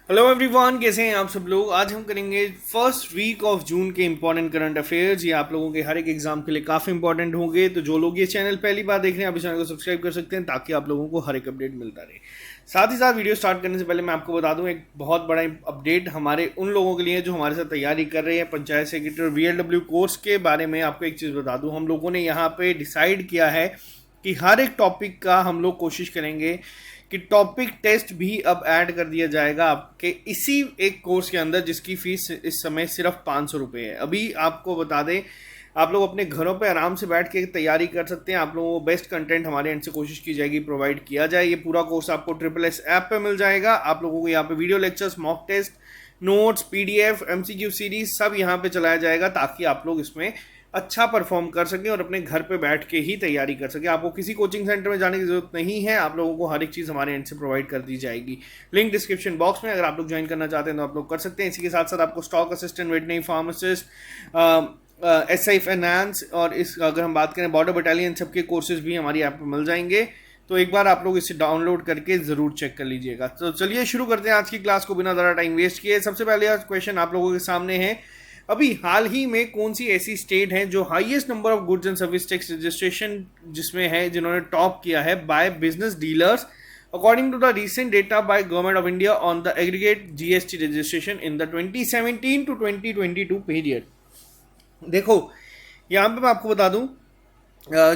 Hello everyone, कैसे हैं आप सब लोग। आज हम करेंगे फर्स्ट वीक ऑफ जून के इंपॉर्टेंट करंट अफेयर्स। ये आप लोगों के हर एक एग्जाम के लिए काफ़ी इंपॉर्टेंट होंगे। तो जो लोग ये चैनल पहली बार देख रहे हैं आप इस चैनल को सब्सक्राइब कर सकते हैं ताकि आप लोगों को हर एक अपडेट मिलता रहे। साथ ही साथ वीडियो स्टार्ट करने से पहले मैं आपको बता दूं एक बहुत बड़ा अपडेट हमारे उन लोगों के लिए जो हमारे साथ तैयारी कर रहे हैं पंचायत सेक्रेटरी और VLW कोर्स के बारे में। आपको एक चीज़ बता दूं, हम लोगों ने यहाँ पे डिसाइड किया है कि हर एक टॉपिक का हम लोग कोशिश करेंगे कि टॉपिक टेस्ट भी अब ऐड कर दिया जाएगा आपके इसी एक कोर्स के अंदर, जिसकी फीस इस समय सिर्फ 500 रुपये है। अभी आपको बता दें, आप लोग अपने घरों पे आराम से बैठ के तैयारी कर सकते हैं। आप लोगों को बेस्ट कंटेंट हमारे एंड से कोशिश की जाएगी प्रोवाइड किया जाए। ये पूरा कोर्स आपको SSS ऐप पे मिल जाएगा। आप लोगों को यहाँ पे video lectures, mock test, notes, PDF, MCQ series सब यहाँ पे चलाया जाएगा ताकि आप लोग इसमें अच्छा परफॉर्म कर सकें और अपने घर पे बैठ के ही तैयारी कर सकें। आपको किसी कोचिंग सेंटर में जाने की जरूरत नहीं है। आप लोगों को हर एक चीज़ हमारे एंड से प्रोवाइड कर दी जाएगी। लिंक डिस्क्रिप्शन बॉक्स में, अगर आप लोग ज्वाइन करना चाहते हैं तो आप लोग कर सकते हैं। इसी के साथ साथ आपको stock assistant, veterinary pharmacist, SI finance और इस अगर हम बात करें बॉर्डर बटालियन, सबके कोर्सेज भी हमारी ऐप में मिल जाएंगे। तो एक बार आप लोग इसे डाउनलोड करके ज़रूर चेक कर लीजिएगा। तो चलिए शुरू करते हैं आज की क्लास को बिना ज़्यादा टाइम वेस्ट किए। सबसे पहले आज क्वेश्चन आप लोगों के सामने है, अभी हाल ही में कौन सी ऐसी स्टेट है जो highest number of goods and service tax registration जिसमें है, जिन्होंने टॉप किया है by business dealers according to the recent data by government of India on the aggregate GST registration in the 2017 to 2022 period. देखो यहाँ पे मैं आपको बता दूं,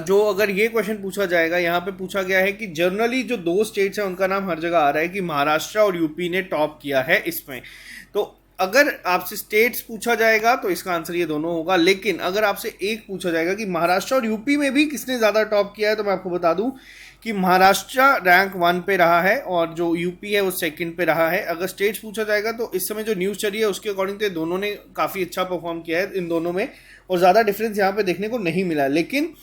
जो अगर ये क्वेश्चन पूछा जाएगा, यहाँ पे पूछा गया है कि जनरली जो दो स्टेट्स हैं उनका नाम हर जगह आ रहा है कि महाराष्ट्र और यूपी ने टॉप किया है इसमें। तो अगर आपसे स्टेट्स पूछा जाएगा तो इसका आंसर ये दोनों होगा। लेकिन अगर आपसे एक पूछा जाएगा कि महाराष्ट्र और यूपी में भी किसने ज़्यादा टॉप किया है, तो मैं आपको बता दूं कि महाराष्ट्र रैंक 1 पे रहा है और जो यूपी है वो सेकंड पे रहा है। अगर स्टेट्स पूछा जाएगा तो इस समय जो न्यूज़ चल रही है उसके अकॉर्डिंग तो दोनों ने काफ़ी अच्छा परफॉर्म किया है इन दोनों में, और ज़्यादा डिफरेंस यहाँ पे देखने को नहीं मिला। लेकिन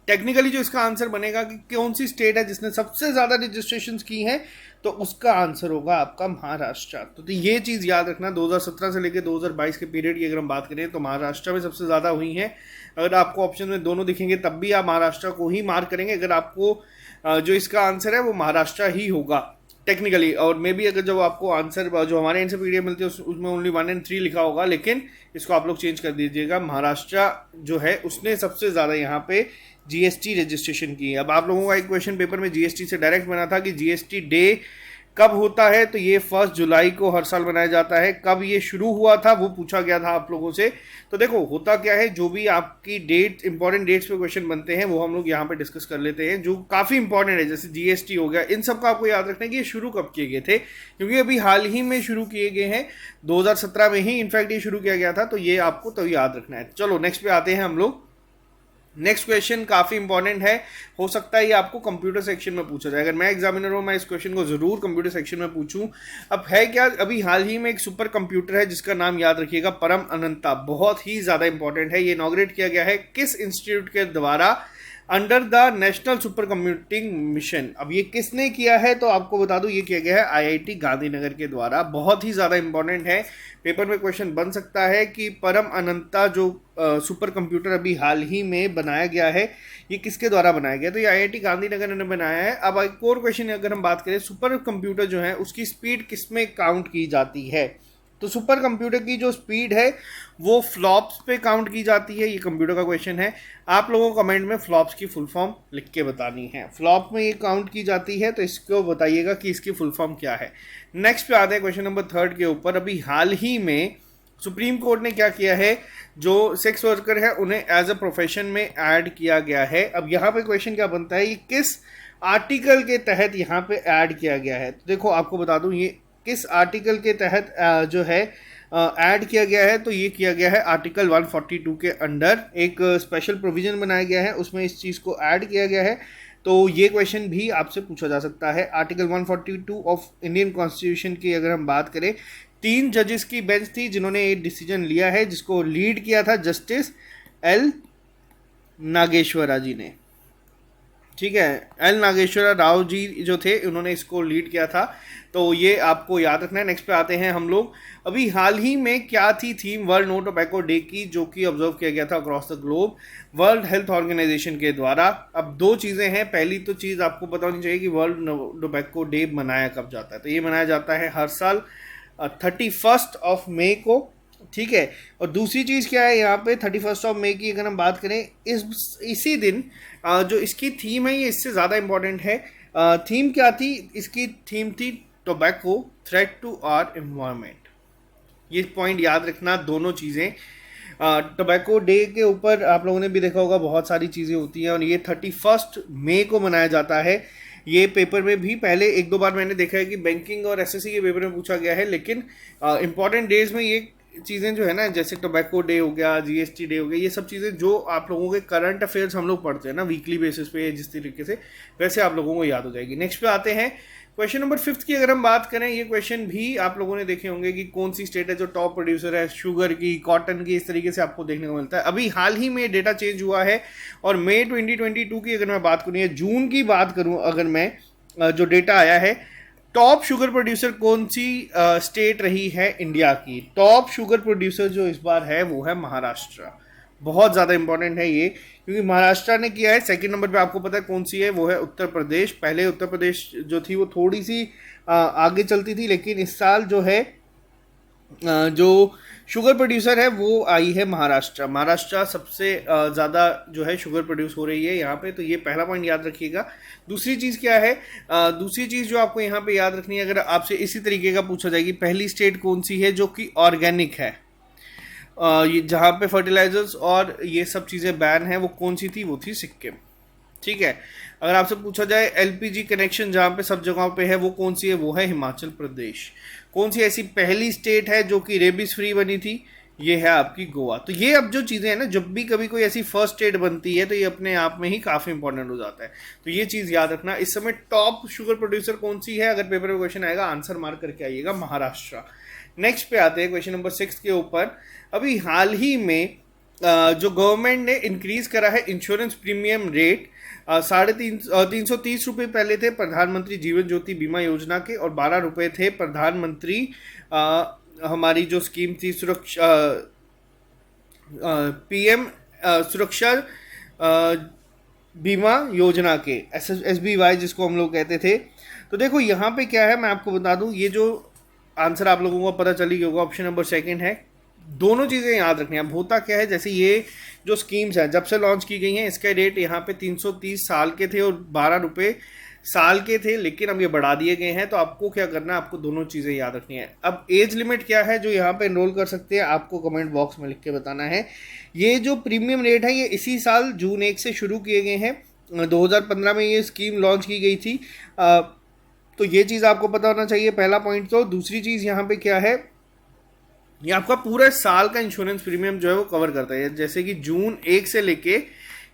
टेक्निकली जो इसका आंसर बनेगा कि कौन सी स्टेट है जिसने सबसे ज़्यादा रजिस्ट्रेशन की हैं, तो उसका आंसर होगा आपका महाराष्ट्र। तो ये चीज़ याद रखना, 2017 से लेकर 2022 के पीरियड की अगर हम बात करें तो महाराष्ट्र में सबसे ज़्यादा हुई हैं। अगर आपको ऑप्शन में दोनों दिखेंगे तब भी आप महाराष्ट्र को ही मार्क करेंगे। अगर आपको जो इसका आंसर है वो महाराष्ट्र ही होगा टेक्निकली, और मे बी अगर जब आपको आंसर जो हमारे एंड से PDF मिलती है उसमें ओनली 1 और 3 लिखा होगा, लेकिन इसको आप लोग चेंज कर दीजिएगा। महाराष्ट्र जो है उसने सबसे ज़्यादा यहाँ पे GST रजिस्ट्रेशन की है। अब आप लोगों का एक क्वेश्चन पेपर में GST से डायरेक्ट बना था कि GST डे कब होता है, तो ये 1 जुलाई को हर साल मनाया जाता है। कब ये शुरू हुआ था वो पूछा गया था आप लोगों से। तो देखो होता क्या है, जो भी आपकी डेट इंपॉर्टेंट डेट्स पे क्वेश्चन बनते हैं वो हम लोग यहाँ पे डिस्कस कर लेते हैं जो काफ़ी इंपॉर्टेंट है। जैसे GST हो गया, इन सब का आपको याद रखना है कि ये शुरू कब किए गए थे, क्योंकि अभी हाल ही में शुरू किए गए हैं। 2017 में ही इनफैक्ट ये शुरू किया गया था, तो ये आपको तो याद रखना है। चलो नेक्स्ट पे आते हैं हम लोग। नेक्स्ट क्वेश्चन काफ़ी इंपॉर्टेंट है, हो सकता है ये आपको कंप्यूटर सेक्शन में पूछा जाए। अगर मैं एग्जामिनर हूँ मैं इस क्वेश्चन को ज़रूर कंप्यूटर सेक्शन में पूछूं। अब है क्या, अभी हाल ही में एक सुपर कंप्यूटर है जिसका नाम याद रखिएगा परम अनंता, बहुत ही ज़्यादा इंपॉर्टेंट है। ये इनॉग्रेट किया गया है किस इंस्टीट्यूट के द्वारा, under the national super computing mission. अब ये किसने किया है, तो आपको बता दूं ये किया गया है IIT गांधीनगर के द्वारा। बहुत ही ज़्यादा इंपॉर्टेंट है, पेपर में क्वेश्चन बन सकता है कि परम अनंता जो सुपर कंप्यूटर अभी हाल ही में बनाया गया है ये किसके द्वारा बनाया गया, तो ये IIT गांधीनगर ने बनाया है। अब एक और क्वेश्चन अगर हम बात करें, सुपर कंप्यूटर जो है उसकी स्पीड किस में काउंट की जाती है, तो सुपर कंप्यूटर की जो स्पीड है वो फ्लॉप्स पे काउंट की जाती है। ये कंप्यूटर का क्वेश्चन है, आप लोगों को कमेंट में फ्लॉप्स की फुल फॉर्म लिख के बतानी है। फ्लॉप में ये काउंट की जाती है, तो इसको बताइएगा कि इसकी फुल फॉर्म क्या है। नेक्स्ट पे आते हैं क्वेश्चन नंबर 3 के ऊपर। अभी हाल ही में सुप्रीम कोर्ट ने क्या किया है, जो सेक्स वर्कर है उन्हें एज अ प्रोफेशन में ऐड किया गया है। अब यहाँ पे क्वेश्चन क्या बनता है, ये किस आर्टिकल के तहत यहाँ पे ऐड किया गया है, तो देखो आपको बता दूं ये किस आर्टिकल के तहत जो है ऐड किया गया है, तो ये किया गया है आर्टिकल 142 के अंडर। एक स्पेशल प्रोविजन बनाया गया है, उसमें इस चीज़ को ऐड किया गया है। तो ये क्वेश्चन भी आपसे पूछा जा सकता है। आर्टिकल 142 ऑफ इंडियन कॉन्स्टिट्यूशन की अगर हम बात करें, 3 जजेस की बेंच थी जिन्होंने ये डिसीजन लिया है, जिसको लीड किया था जस्टिस L नागेश्वरा जी ने। ठीक है, L नागेश्वर राव जी जो थे उन्होंने इसको लीड किया था, तो ये आपको याद रखना है। नेक्स्ट पे आते हैं हम लोग। अभी हाल ही में क्या थी theme World No Tobacco Day की, जो कि ऑब्जर्व किया गया था across the globe World Health Organization के द्वारा। अब 2 चीज़ें हैं, पहली तो चीज़ आपको पता होनी चाहिए कि वर्ल्ड टोबैको डे मनाया कब जाता है, तो ये मनाया जाता है हर साल 31 को, ठीक है। और दूसरी चीज़ क्या है यहाँ पे 31 की अगर हम बात करें, इसी दिन जो इसकी थीम है ये इससे ज़्यादा इम्पोर्टेंट है। थीम क्या थी इसकी? थीम थी tobacco threat to our environment. ये पॉइंट याद रखना, दोनों चीज़ें। टोबैको डे के ऊपर आप लोगों ने भी देखा होगा बहुत सारी चीज़ें होती हैं, और ये 31 मई को मनाया जाता है। ये पेपर में भी पहले एक दो बार मैंने देखा है कि बैंकिंग और एसएससी के पेपर में पूछा गया है, लेकिन इंपॉर्टेंट डेज में ये चीज़ें जो है ना, जैसे टोबैको डे हो गया, जीएसटी डे हो गया, ये सब चीज़ें जो आप लोगों के करंट अफेयर्स हम लोग पढ़ते हैं ना वीकली बेसिस पे, जिस तरीके से, वैसे आप लोगों को याद हो जाएगी। नेक्स्ट पे आते हैं क्वेश्चन नंबर 5 की अगर हम बात करें, ये क्वेश्चन भी आप लोगों ने देखे होंगे कि कौन सी स्टेट है जो टॉप प्रोड्यूसर है शुगर की, कॉटन की, इस तरीके से आपको देखने को मिलता है। अभी हाल ही में डेटा चेंज हुआ है, और मई 2022 की अगर मैं बात करूँ या जून की बात करूँ अगर मैं, जो डेटा आया है, टॉप शुगर प्रोड्यूसर कौन सी स्टेट रही है इंडिया की? टॉप शुगर प्रोड्यूसर जो इस बार है वो है महाराष्ट्र। बहुत ज़्यादा इंपॉर्टेंट है ये, क्योंकि महाराष्ट्र ने किया है। सेकंड नंबर पे आपको पता है कौन सी है, वो है उत्तर प्रदेश। पहले उत्तर प्रदेश जो थी वो थोड़ी सी आगे चलती थी, लेकिन इस साल जो है जो शुगर प्रोड्यूसर है वो आई है महाराष्ट्र। महाराष्ट्र सबसे ज़्यादा जो है शुगर प्रोड्यूस हो रही है यहाँ पे, तो ये पहला पॉइंट याद रखिएगा। दूसरी चीज़ क्या है? दूसरी चीज़ जो आपको यहाँ पे याद रखनी है, अगर आपसे इसी तरीके का पूछा जाएगी, पहली स्टेट कौन सी है जो कि ऑर्गेनिक है, ये जहाँ पे फर्टिलाइजर्स और ये सब चीज़ें बैन है, वो कौन सी थी? वो थी सिक्किम, ठीक है। अगर आपसे पूछा जाए एलपीजी कनेक्शन जहाँ पे सब जगहों पे है, वो कौन सी है? वो है हिमाचल प्रदेश। कौन सी ऐसी पहली स्टेट है जो कि रेबीज फ्री बनी थी? ये है आपकी गोवा। तो ये अब जो चीज़ें हैं ना, जब भी कभी कोई ऐसी फर्स्ट स्टेट बनती है तो ये अपने आप में ही काफ़ी इंपॉर्टेंट हो जाता है। तो ये चीज़ याद रखना। इस समय टॉप शुगर प्रोड्यूसर कौन सी है? अगर पेपर में क्वेश्चन आएगा, आंसर मार्क करके आइएगा, महाराष्ट्र। नेक्स्ट पे आते हैं क्वेश्चन नंबर 6 के ऊपर। अभी हाल ही में जो गवर्नमेंट ने इंक्रीज करा है इंश्योरेंस प्रीमियम रेट, 330 रुपये पहले थे प्रधानमंत्री जीवन ज्योति बीमा योजना के, और 12 रुपये थे प्रधानमंत्री हमारी जो स्कीम थी सुरक्षा पीएम सुरक्षा बीमा योजना के, SBY जिसको हम लोग कहते थे। तो देखो यहाँ पे क्या है, मैं आपको बता दूँ, ये जो आंसर आप लोगों को पता चली होगा, ऑप्शन नंबर 2 है। दोनों चीज़ें याद रखनी है। अब होता क्या है, जैसे ये जो स्कीम्स हैं जब से लॉन्च की गई हैं, इसका रेट यहाँ पे 330 साल के थे और 12 रुपये साल के थे, लेकिन अब ये बढ़ा दिए गए हैं। तो आपको क्या करना है, आपको दोनों चीज़ें याद रखनी है। अब एज लिमिट क्या है जो यहाँ पे एनरोल कर सकते हैं, आपको कमेंट बॉक्स में लिख के बताना है। ये जो प्रीमियम रेट है ये इसी साल जून 1 से शुरू किए गए हैं। 2015 में ये स्कीम लॉन्च की गई थी। तो ये चीज़ आपको पता होना चाहिए, पहला पॉइंट। तो दूसरी चीज़ यहाँ पे क्या है, ये आपका पूरे साल का इंश्योरेंस प्रीमियम जो है वो कवर करता है। जैसे कि जून 1 से लेके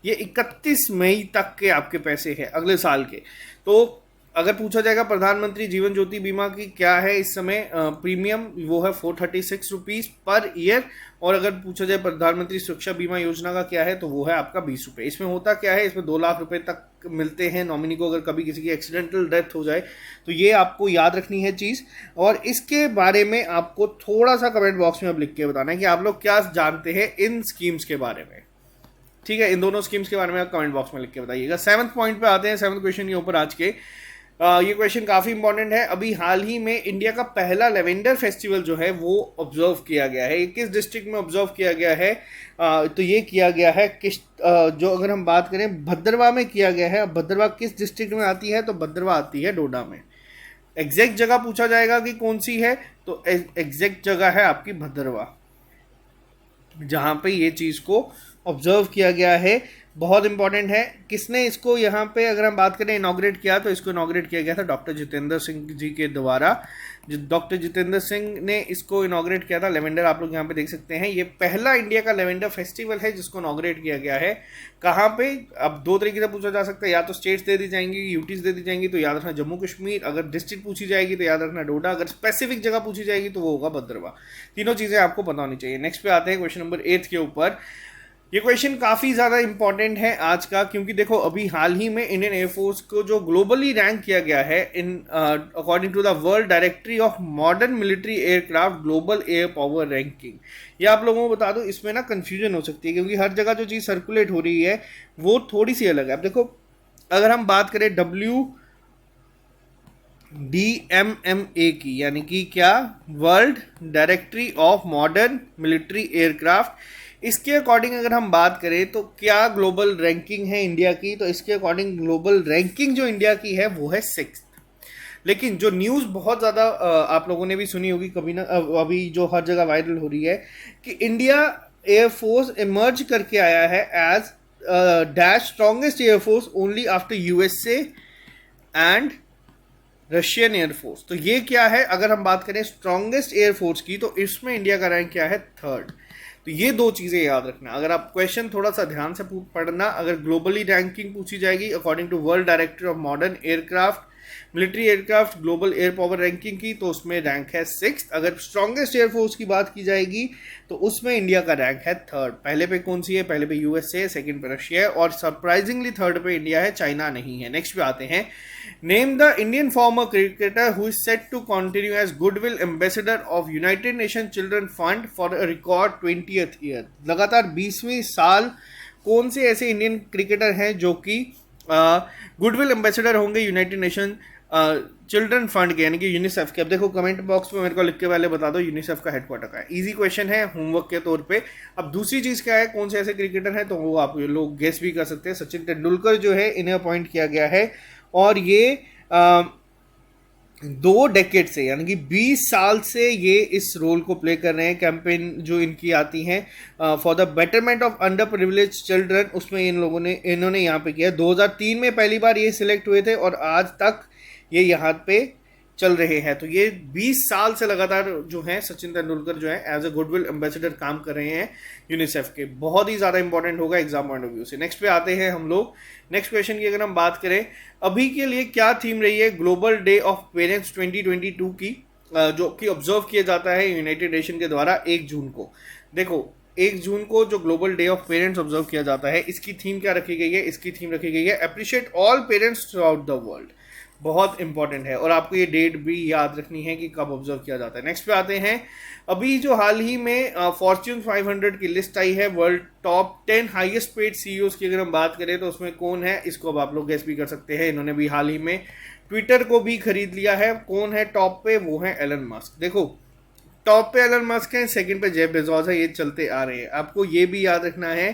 ये 31 मई तक के आपके पैसे हैं अगले साल के। तो अगर पूछा जाएगा प्रधानमंत्री जीवन ज्योति बीमा की क्या है इस समय प्रीमियम, वो है 436 रुपीज़ पर ईयर। और अगर पूछा जाए प्रधानमंत्री सुरक्षा बीमा योजना का क्या है, तो वो है आपका 20 रुपये। इसमें होता क्या है, इसमें 2 लाख रुपए तक मिलते हैं नॉमिनी को अगर कभी किसी की एक्सीडेंटल डेथ हो जाए। तो ये आपको याद रखनी है चीज़, और इसके बारे में आपको थोड़ा सा कमेंट बॉक्स में अब लिख के बताना है कि आप लोग क्या जानते हैं इन स्कीम्स के बारे में, ठीक है। इन दोनों स्कीम्स के बारे में आप कमेंट बॉक्स में लिख के बताइएगा। 7th पॉइंट पे आते हैं, 7th क्वेश्चन के ऊपर आज के। ये क्वेश्चन काफ़ी इंपॉर्टेंट है। अभी हाल ही में इंडिया का पहला लेवेंडर फेस्टिवल जो है वो ऑब्जर्व किया गया है। किस डिस्ट्रिक्ट में ऑब्जर्व किया गया है? तो ये किया गया है जो अगर हम बात करें भद्रवाह में किया गया है। भद्रवाह किस डिस्ट्रिक्ट में आती है? तो भद्रवाह आती है डोडा में। एग्जैक्ट जगह पूछा जाएगा कि कौन सी है, तो एग्जैक्ट जगह है आपकी भद्रवाह, जहाँ पे ये चीज़ को ऑब्जर्व किया गया है। बहुत इंपॉर्टेंट है। किसने इसको यहाँ पे अगर हम बात करें इनॉग्रेट किया, तो इसको इनॉग्रेट किया गया था डॉक्टर जितेंद्र सिंह जी के द्वारा। डॉक्टर जितेंद्र सिंह ने इसको इनॉग्रेट किया था। लेवेंडर आप लोग यहाँ पे देख सकते हैं, ये पहला इंडिया का लेवेंडर फेस्टिवल है जिसको इनॉग्रेट किया गया है। कहाँ पे? अब 2 तरीके से पूछा जा सकता है, या तो स्टेट्स दे दी जाएंगी, यूटीज दे दी जाएंगी, तो याद रखना जम्मू कश्मीर। अगर डिस्ट्रिक्ट पूछी जाएगी तो याद रखना डोडा। अगर स्पेसिफिक जगह पूछी जाएगी तो वो होगा भद्रवाह। तीनों चीज़ें आपको पता होनी चाहिए। नेक्स्ट पे आते हैं क्वेश्चन नंबर 8 के ऊपर। ये क्वेश्चन काफ़ी ज़्यादा इंपॉर्टेंट है आज का, क्योंकि देखो अभी हाल ही में इंडियन एयरफोर्स को जो ग्लोबली रैंक किया गया है in according to the World Directory of Modern Military Aircraft Global Air Power ranking. ये आप लोगों को बता दूं, इसमें ना कन्फ्यूजन हो सकती है, क्योंकि हर जगह जो चीज़ सर्कुलेट हो रही है वो थोड़ी सी अलग है। अब देखो अगर हम बात करें DMMA की, यानी कि क्या, world Directory of Modern Military aircraft. इसके अकॉर्डिंग अगर हम बात करें तो क्या ग्लोबल रैंकिंग है इंडिया की, तो इसके अकॉर्डिंग ग्लोबल रैंकिंग जो इंडिया की है वो है 6। लेकिन जो न्यूज़ बहुत ज़्यादा आप लोगों ने भी सुनी होगी कभी ना, अभी जो हर जगह वायरल हो रही है कि इंडिया एयरफोर्स इमर्ज करके आया है as dash strongest air force only after USA and Russian air force. तो ये क्या है, अगर हम बात करें स्ट्रॉन्गेस्ट एयरफोर्स की, तो इसमें इंडिया का रैंक क्या है, 3rd। तो ये दो चीज़ें याद रखना। अगर आप क्वेश्चन थोड़ा सा ध्यान से पढ़ना, अगर ग्लोबली रैंकिंग पूछी जाएगी according to World Directory of Modern Aircraft Military Aircraft Global Air Power ranking की, तो उसमें रैंक है 6। अगर स्ट्रॉन्गेस्ट एयरफोर्स की बात की जाएगी तो उसमें इंडिया का रैंक है 3rd। पहले पे कौन सी है, पहले पे यूएसए, सेकंड पे रशिया है, और सरप्राइजिंगली 3rd पे इंडिया है, चाइना नहीं है। नेक्स्ट पे आते हैं, name the Indian former cricketer who is set to continue as goodwill ambassador of United Nation Children Fund for a record 20th year. लगातार 20वीं साल कौन से ऐसे इंडियन क्रिकेटर हैं जो कि गुडविल एम्बेसडर होंगे यूनाइटेड नेशन चिल्ड्रन फंड के, यानी कि यूनिसेफ के। अब देखो कमेंट बॉक्स में मेरे को लिख के पहले बता दो यूनिसेफ का हेडक्वार्टर का है। इजी क्वेश्चन है होमवर्क के तौर पे। अब दूसरी चीज क्या है, कौन से ऐसे क्रिकेटर हैं, तो वो आप लोग गेस भी कर सकते हैं। सचिन तेंदुलकर जो है इन्हें अपॉइंट किया गया है, और ये 2 डेकेड से, यानी कि 20 साल से ये इस रोल को प्ले कर रहे हैं। कैंपेन जो इनकी आती हैं for the betterment of under privilege children, उसमें इन्होंने यहाँ पे किया। 2003 में पहली बार ये सिलेक्ट हुए थे और आज तक ये यहाँ पे चल रहे हैं। तो ये 20 साल से लगातार जो है सचिन तेंदुलकर जो है एज अ गुडविल एम्बेसडर काम कर रहे हैं यूनिसेफ के। बहुत ही ज़्यादा इंपॉर्टेंट होगा एग्जाम पॉइंट ऑफ व्यू से। नेक्स्ट पे आते हैं हम लोग। नेक्स्ट क्वेश्चन की अगर हम बात करें, अभी के लिए क्या थीम रही है ग्लोबल डे ऑफ पेरेंट्स 2022 की, जो कि ऑब्जर्व किया जाता है यूनाइटेड नेशन के द्वारा 1 जून को। देखो 1 जून को जो global day of parents observe किया जाता है, इसकी थीम क्या रखी गई है, इसकी थीम रखी गई है appreciate all parents through out the world. बहुत इंपॉर्टेंट है, और आपको ये डेट भी याद रखनी है कि कब ऑब्जर्व किया जाता है। नेक्स्ट पे आते हैं, अभी जो हाल ही में फॉर्च्यून 500 की लिस्ट आई है world top 10 highest paid CEOs की, अगर हम बात करें तो उसमें कौन है, इसको अब आप लोग गेस भी कर सकते हैं। इन्होंने भी हाल ही में ट्विटर को भी खरीद लिया है। कौन है टॉप पे, वो है एलन मस्क। देखो टॉप पे एलन मस्क है, सेकंड पे जेफ बेजोस है, ये चलते आ रहे हैं। आपको ये भी याद रखना है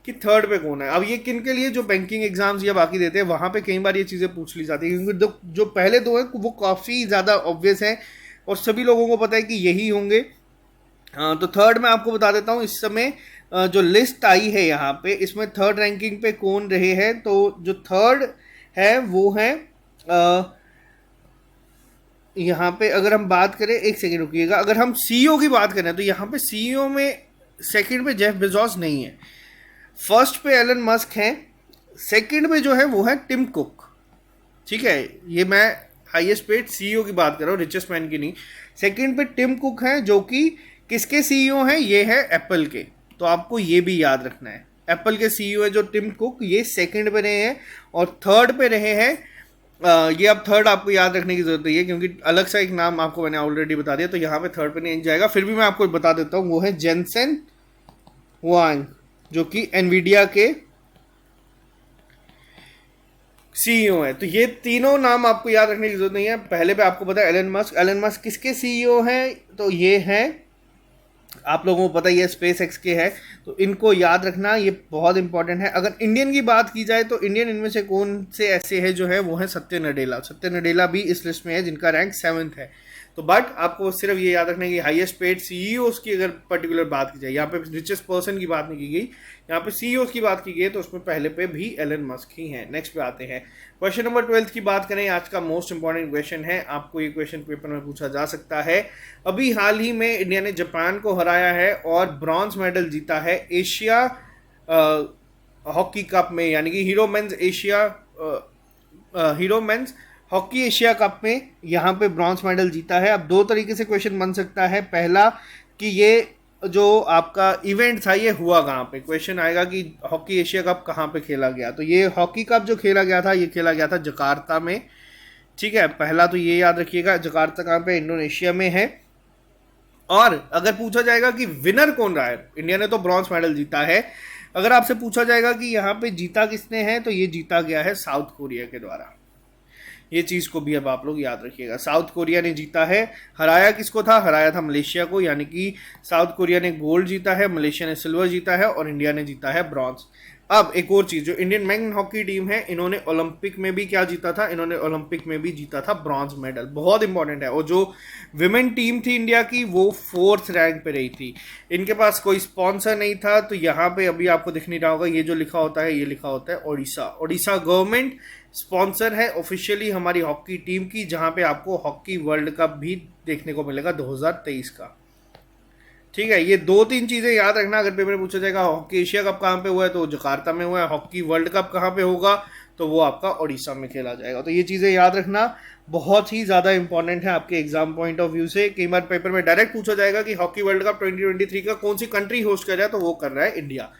कि 3rd पे कौन है। अब ये किन के लिए, जो बैंकिंग एग्जाम्स या बाकी देते हैं वहाँ पे कई बार ये चीज़ें पूछ ली जाती है, क्योंकि जो पहले 2 हैं वो काफ़ी ज़्यादा ऑब्वियस हैं और सभी लोगों को पता है कि यही होंगे। तो 3rd में आपको बता देता हूँ, इस समय जो लिस्ट आई है यहाँ पे, इसमें 3rd रैंकिंग पे कौन रहे हैं। तो जो 3rd है वो है यहाँ पे, अगर हम बात करें, एक सेकेंड रुकिएगा, अगर हम सीईओ की बात करें तो यहाँ पे सीईओ में सेकंड पे जेफ बेजोस नहीं है, फर्स्ट पे एलन मस्क हैं, सेकंड पे जो है वो है टिम कुक। ठीक है, ये मैं हाईएस्ट पेड सीईओ की बात कर रहा हूँ, रिचेस्ट मैन की नहीं। सेकंड पे टिम कुक हैं, जो कि किसके सीईओ हैं, ये है एप्पल के। तो आपको ये भी याद रखना है, एप्पल के सीईओ है जो टिम कुक, ये सेकंड पे रहे हैं, और 3rd पे रहे हैं ये। अब 3rd आपको याद रखने की जरूरत नहीं है, क्योंकि अलग सा एक नाम आपको मैंने ऑलरेडी बता दिया, तो यहाँ पे 3rd पे नहीं जाएगा। फिर भी मैं आपको बता देता हूँ, वो है जेनसेन हुआंग, जो कि एनवीडिया के सीईओ है। तो ये तीनों नाम आपको याद रखने की जरूरत नहीं है। पहले पे आपको पता है एलन मस्क। एलन मस्क किसके सीईओ हैं, तो ये हैं, आप लोगों को पता ही है, स्पेस एक्स के हैं। तो इनको याद रखना, ये बहुत इंपॉर्टेंट है। अगर इंडियन की बात की जाए तो इंडियन इनमें से कौन से ऐसे हैं जो है, वो है सत्य नडेला। सत्य नडेला भी इस लिस्ट में है, जिनका रैंक 7th है। तो बट आपको सिर्फ ये याद रखना है कि हाईएस्ट पेड सीईओज की अगर पर्टिकुलर बात की जाए, यहाँ पे रिचेस्ट पर्सन की बात नहीं की गई, यहाँ पे सीईओज की बात की गई, तो उसमें पहले पे भी एलन मस्क ही हैं। नेक्स्ट पे आते हैं, क्वेश्चन नंबर 12 की बात करें। आज का मोस्ट इंपॉर्टेंट क्वेश्चन है, आपको ये क्वेश्चन पेपर में पूछा जा सकता है। अभी हाल ही में इंडिया ने जापान को हराया है और ब्रॉन्ज मेडल जीता है एशिया हॉकी कप में, यानी कि hero men's hockey Asia cup में यहाँ पे ब्रॉन्ज मेडल जीता है। अब 2 तरीके से क्वेश्चन बन सकता है। पहला कि ये जो आपका इवेंट था ये हुआ कहाँ पे, क्वेश्चन आएगा कि हॉकी एशिया कप कहाँ पे खेला गया। तो ये हॉकी कप जो खेला गया था, ये खेला गया था जकार्ता में। ठीक है, पहला तो ये याद रखिएगा, जकार्ता कहाँ पे, इंडोनेशिया में है। और अगर पूछा जाएगा कि विनर कौन रहा है, इंडिया ने तो ब्रॉन्ज मेडल जीता है। अगर आपसे पूछा जाएगा कि यहाँ पे जीता किसने है, तो ये जीता गया है साउथ कोरिया के द्वारा। ये चीज़ को भी अब आप लोग याद रखिएगा। साउथ कोरिया ने जीता है, हराया किसको था, हराया था मलेशिया को, यानी कि साउथ कोरिया ने गोल्ड जीता है, मलेशिया ने सिल्वर जीता है और इंडिया ने जीता है ब्रॉन्ज। अब एक और चीज, जो इंडियन मेन हॉकी टीम है, इन्होंने ओलंपिक में भी क्या जीता था, इन्होंने ओलंपिक में भी जीता था ब्रॉन्ज मेडल, बहुत इंपॉर्टेंट है। और जो विमेन टीम थी इंडिया की, वो 4th रैंक पे रही थी। इनके पास कोई स्पॉन्सर नहीं था, तो यहाँ पे अभी आपको दिख नहीं रहा होगा, ये जो लिखा होता है, ये लिखा होता है ओडिशा। ओडिशा गवर्नमेंट स्पॉन्सर है ऑफिशियली हमारी हॉकी टीम की, जहां पे आपको हॉकी वर्ल्ड कप भी देखने को मिलेगा 2023 का। ठीक है, ये 2-3 चीजें याद रखना। अगर पेपर में पूछा जाएगा हॉकी एशिया कप कहाँ पे हुआ है, तो जकार्ता में हुआ है। हॉकी वर्ल्ड कप कहाँ पे होगा, तो वो आपका ओडिशा में खेला जाएगा। तो ये चीजें याद रखना, बहुत ही ज्यादा इंपॉर्टेंट है आपके एग्जाम पॉइंट ऑफ व्यू से। कई बार पेपर में डायरेक्ट पूछा जाएगा कि हॉकी वर्ल्ड कप 2023 का कौन सी कंट्री होस्ट कर रहा है, तो वो कर रहा है इंडिया।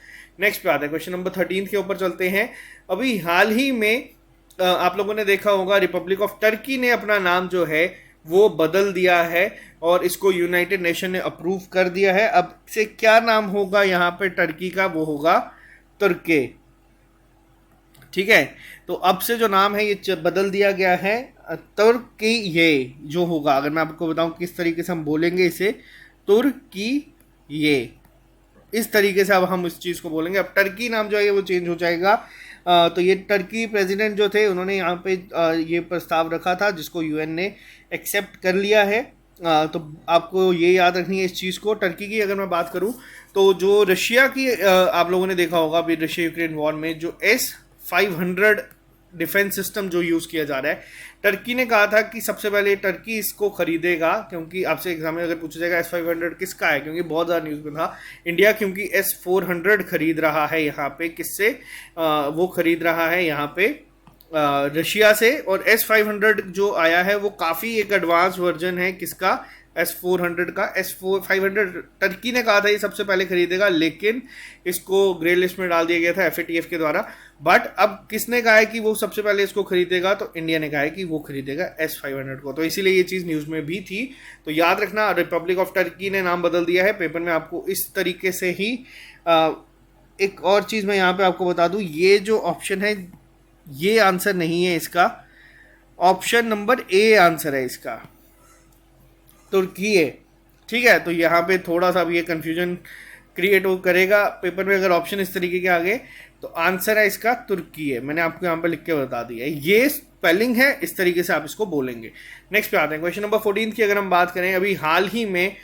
नेक्स्ट पे आते हैं, क्वेश्चन नंबर 13 के ऊपर चलते हैं। अभी हाल ही में आप लोगों ने देखा होगा, रिपब्लिक ऑफ टर्की ने अपना नाम जो है वो बदल दिया है और इसको यूनाइटेड नेशन ने अप्रूव कर दिया है। अब से क्या नाम होगा यहाँ पे टर्की का, वो होगा तुर्के। ठीक है, तो अब से जो नाम है ये बदल दिया गया है तुर्की। ये जो होगा, अगर मैं आपको बताऊं किस तरीके से हम बोलेंगे इसे, तुर्की ये, इस तरीके से अब हम इस चीज़ को बोलेंगे। अब टर्की नाम जो है वो चेंज हो जाएगा। तो ये टर्की प्रेसिडेंट जो थे, उन्होंने यहाँ पे ये प्रस्ताव रखा था, जिसको यूएन ने एक्सेप्ट कर लिया है। तो आपको ये याद रखनी है इस चीज़ को। टर्की की अगर मैं बात करूँ, तो जो रशिया की आप लोगों ने देखा होगा अभी रशिया यूक्रेन वॉर में, जो S-500 डिफेंस सिस्टम जो यूज़ किया जा रहा है, टर्की ने कहा था कि सबसे पहले टर्की इसको खरीदेगा। क्योंकि आपसे एग्जाम में अगर पूछा जाएगा S-500 किसका है, क्योंकि बहुत ज़्यादा न्यूज़ में था, इंडिया क्योंकि S-400 खरीद रहा है यहाँ पे, किससे, वो खरीद रहा है यहाँ पे रशिया से। और S-500 जो आया है वो काफ़ी एक एडवांस वर्जन है किसका, S-400 का। S-500 टर्की ने कहा था ये सबसे पहले खरीदेगा, लेकिन इसको ग्रे लिस्ट में डाल दिया गया था FATF के द्वारा। बट अब किसने कहा है कि वो सबसे पहले इसको खरीदेगा, तो इंडिया ने कहा है कि वो खरीदेगा S-500 को। तो इसीलिए ये चीज़ न्यूज़ में भी थी। तो याद रखना, रिपब्लिक ऑफ टर्की ने नाम बदल दिया है। पेपर में आपको इस तरीके से ही एक और चीज़ मैं यहाँ पे आपको बता दूँ, ये जो ऑप्शन है ये आंसर नहीं है इसका, ऑप्शन नंबर A आंसर है इसका, तुर्की है। ठीक है, तो यहाँ पे थोड़ा सा भी ये कंफ्यूजन क्रिएट करेगा पेपर में अगर ऑप्शन इस तरीके के आ गए, तो आंसर है इसका तुर्की है। मैंने आपको यहाँ पे लिख के बता दिया है, ये स्पेलिंग है, इस तरीके से आप इसको बोलेंगे। नेक्स्ट पे आते हैं, क्वेश्चन नंबर 14 की अगर हम बात करें, अभी हाल ही में